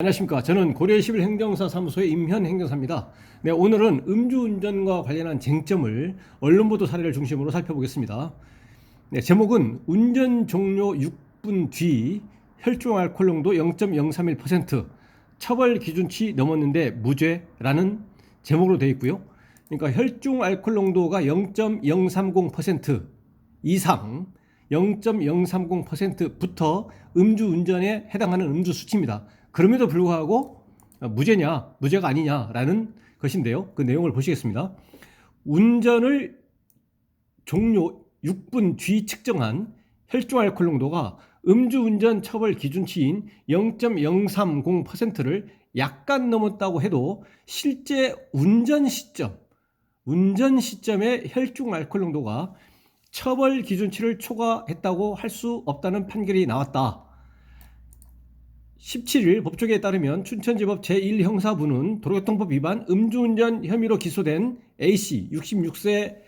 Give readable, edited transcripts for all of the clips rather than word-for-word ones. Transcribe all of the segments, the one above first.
안녕하십니까. 저는 고려11 행정사 사무소의 임현 행정사입니다. 네, 오늘은 음주운전과 관련한 쟁점을 언론보도 사례를 중심으로 살펴보겠습니다. 네, 제목은 운전 종료 6분 뒤 혈중 알코올 농도 0.031% 처벌 기준치 넘었는데 무죄라는 제목으로 되어 있고요. 그러니까 혈중 알코올 농도가 0.030% 이상 0.030%부터 음주운전에 해당하는 음주 수치입니다. 그럼에도 불구하고 무죄냐 무죄가 아니냐라는 것인데요. 그 내용을 보시겠습니다. 운전을 종료 6분 뒤 측정한 혈중 알코올 농도가 음주운전 처벌 기준치인 0.030%를 약간 넘었다고 해도 실제 운전 시점의 혈중 알코올 농도가 처벌 기준치를 초과했다고 할 수 없다는 판결이 나왔다. 17일 법조계에 따르면 춘천지법 제1형사부는 도로교통법 위반 음주운전 혐의로 기소된 A씨 66세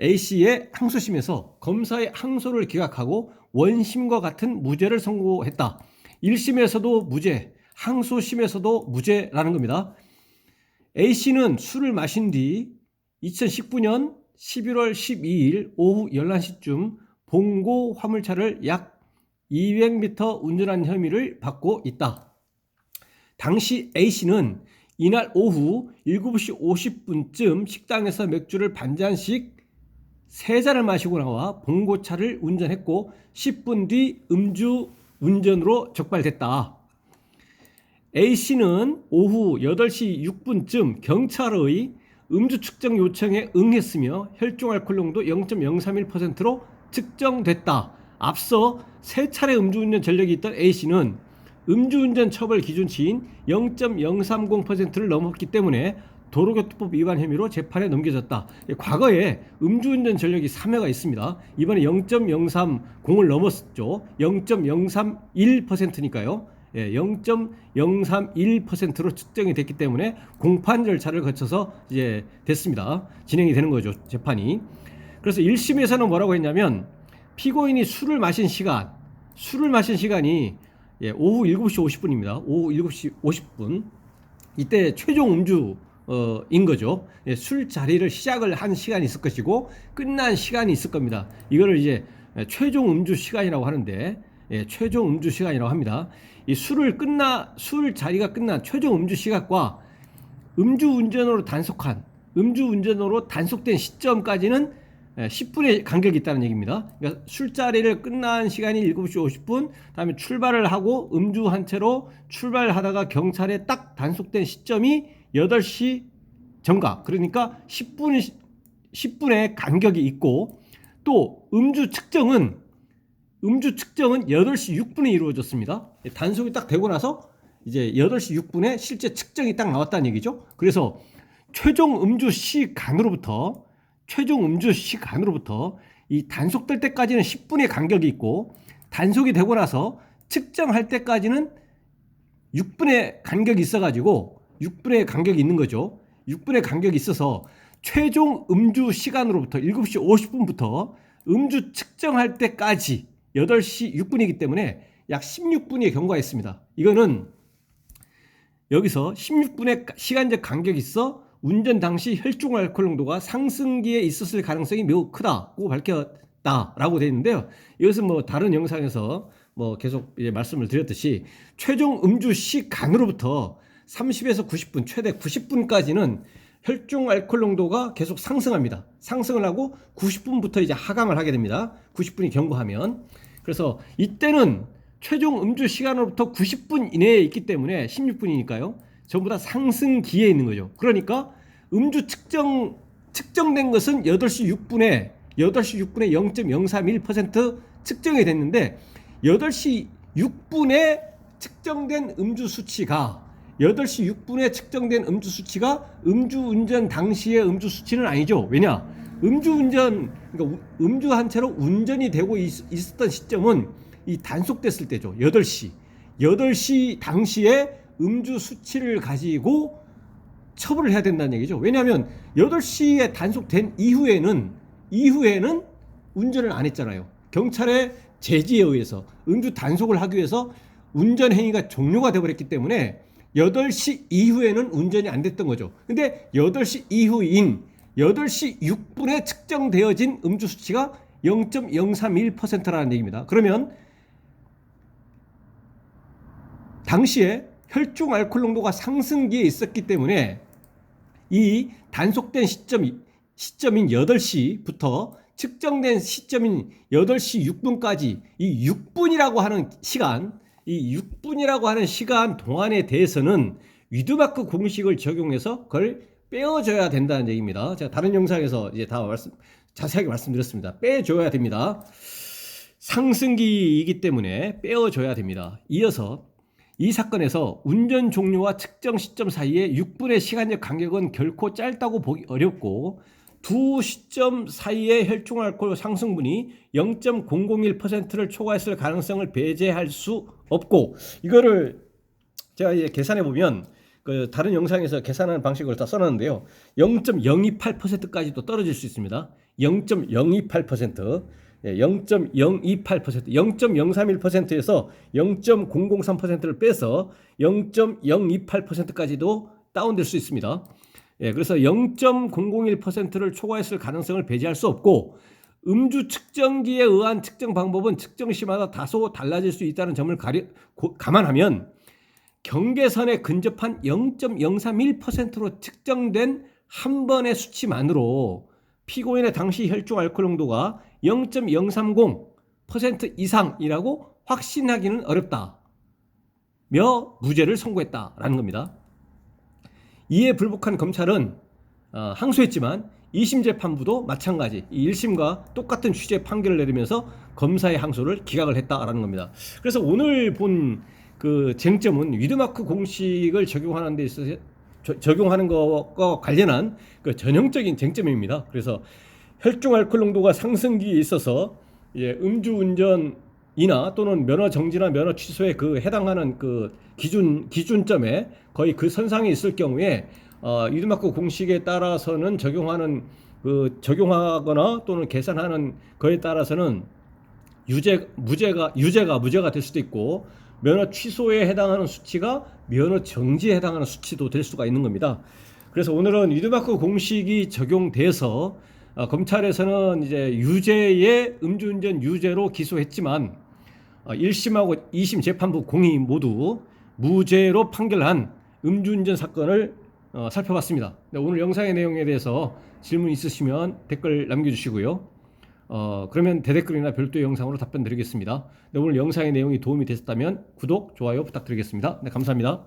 A씨의 항소심에서 검사의 항소를 기각하고 원심과 같은 무죄를 선고했다. 1심에서도 무죄, 항소심에서도 무죄라는 겁니다. A씨는 술을 마신 뒤 2019년 11월 12일 오후 11시쯤 봉고 화물차를 약 200m 운전한 혐의를 받고 있다. 당시 A씨는 이날 오후 7시 50분쯤 식당에서 맥주를 반잔씩 3잔을 마시고 나와 봉고차를 운전했고 10분 뒤 음주 운전으로 적발됐다. A씨는 오후 8시 6분쯤 경찰의 음주 측정 요청에 응했으며 혈중 알코올 농도 0.031%로 측정됐다. 앞서 3차례 음주운전 전력이 있던 A씨는 음주운전 처벌 기준치인 0.030%를 넘었기 때문에 도로교통법 위반 혐의로 재판에 넘겨졌다. 과거에 음주운전 전력이 3회가 있습니다. 이번에 0.030을 넘었죠. 0.031%니까요. 0.031%로 측정이 됐기 때문에 공판 절차를 거쳐서 이제 됐습니다. 진행이 되는 거죠, 재판이. 그래서 1심에서는 뭐라고 했냐면 피고인이 술을 마신 시간이 오후 7시 50분입니다. 오후 7시 50분. 이때 최종 음주인 거죠. 술자리를 시작을 한 시간이 있을 것이고 끝난 시간이 있을 겁니다. 이거를 이제 최종 음주 시간이라고 하는데 최종 음주 시간이라고 합니다. 이 술 자리가 끝난 최종 음주 시각과 음주운전으로 단속된 시점까지는 10분의 간격이 있다는 얘기입니다. 그러니까 술자리를 끝난 시간이 7시 50분, 다음에 출발을 하고 음주한 채로 출발하다가 경찰에 딱 단속된 시점이 8시 정각. 그러니까 10분의 간격이 있고, 또 음주 측정은 8시 6분에 이루어졌습니다. 단속이 딱 되고 나서 이제 8시 6분에 실제 측정이 딱 나왔다는 얘기죠. 그래서 최종 음주 시간으로부터 이 단속될 때까지는 10분의 간격이 있고 단속이 되고 나서 측정할 때까지는 6분의 간격이 있어가지고 6분의 간격이 있는 거죠. 6분의 간격이 있어서 최종 음주 시간으로부터 7시 50분부터 음주 측정할 때까지 8시 6분이기 때문에 약 16분이 경과했습니다. 이거는 여기서 16분의 시간적 간격이 있어 운전 당시 혈중 알코올 농도가 상승기에 있었을 가능성이 매우 크다고 밝혔다라고 되어 있는데요. 이것은 뭐 다른 영상에서 뭐 계속 이제 말씀을 드렸듯이 최종 음주 시간으로부터 30에서 90분, 최대 90분까지는 혈중 알코올 농도가 계속 상승합니다. 상승을 하고 90분부터 이제 하강을 하게 됩니다. 90분이 경과하면. 그래서 이때는 최종 음주 시간으로부터 90분 이내에 있기 때문에 16분이니까요. 전부 다 상승기에 있는 거죠. 그러니까 음주 측정된 것은 8시 6분에 0.031% 측정이 됐는데 8시 6분에 측정된 음주 수치가 음주운전 당시의 음주 수치는 아니죠. 왜냐? 그러니까 음주한 채로 운전이 되고 있었던 시점은 이 단속됐을 때죠. 8시 당시에 음주 수치를 가지고 처벌을 해야 된다는 얘기죠. 왜냐하면 8시에 단속된 이후에는 운전을 안 했잖아요. 경찰의 제지에 의해서 음주 단속을 하기 위해서 운전 행위가 종료가 되어버렸기 때문에 8시 이후에는 운전이 안 됐던 거죠. 근데 8시 이후인 8시 6분에 측정되어진 음주 수치가 0.031%라는 얘기입니다. 그러면 당시에 혈중 알코올 농도가 상승기에 있었기 때문에 이 단속된 시점인 8시부터 측정된 시점인 8시 6분까지 이 6분이라고 하는 시간, 이 6분이라고 하는 시간 동안에 대해서는 위드마크 공식을 적용해서 그걸 빼어줘야 된다는 얘기입니다. 제가 다른 영상에서 이제 다 자세하게 말씀드렸습니다. 빼줘야 됩니다. 상승기이기 때문에 빼어줘야 됩니다. 이어서 이 사건에서 운전 종료와 측정 시점 사이에 6분의 시간적 간격은 결코 짧다고 보기 어렵고 두 시점 사이의 혈중 알코올 상승분이 0.001%를 초과했을 가능성을 배제할 수 없고, 이거를 제가 이제 계산해 보면 그 다른 영상에서 계산하는 방식을 다 써놨는데요. 0.028%까지도 떨어질 수 있습니다. 0.028%, 0.028%, 0.031%에서 0.003%를 빼서 0.028%까지도 다운될 수 있습니다. 그래서 0.001%를 초과했을 가능성을 배제할 수 없고, 음주 측정기에 의한 측정 방법은 측정 시마다 다소 달라질 수 있다는 점을 감안하면 경계선에 근접한 0.031%로 측정된 한 번의 수치만으로 피고인의 당시 혈중 알코올 농도가 0.030% 이상이라고 확신하기는 어렵다며 무죄를 선고했다라는 겁니다. 이에 불복한 검찰은 항소했지만 2심 재판부도 마찬가지 1심과 똑같은 취지의 판결을 내리면서 검사의 항소를 기각을 했다라는 겁니다. 그래서 오늘 본 그 쟁점은 위드마크 공식을 적용하는 데 있어서 적용하는 것과 관련한 그 전형적인 쟁점입니다. 그래서 혈중 알코올 농도가 상승기에 있어서 음주운전이나 또는 면허 정지나 면허 취소에 그 해당하는 그 기준점에 거의 그 선상에 있을 경우에 위드마크 공식에 따라서는 적용하거나 또는 계산하는 거에 따라서는 무죄가 될 수도 있고, 면허 취소에 해당하는 수치가 면허 정지에 해당하는 수치도 될 수가 있는 겁니다. 그래서 오늘은 위드마크 공식이 적용돼서 검찰에서는 이제 유죄의 음주운전 유죄로 기소했지만 1심하고 2심 재판부 공이 모두 무죄로 판결한 음주운전 사건을 살펴봤습니다. 오늘 영상의 내용에 대해서 질문 있으시면 댓글 남겨주시고요. 그러면 대댓글이나 별도 영상으로 답변 드리겠습니다. 오늘 영상의 내용이 도움이 되셨다면 구독, 좋아요 부탁드리겠습니다. 네, 감사합니다.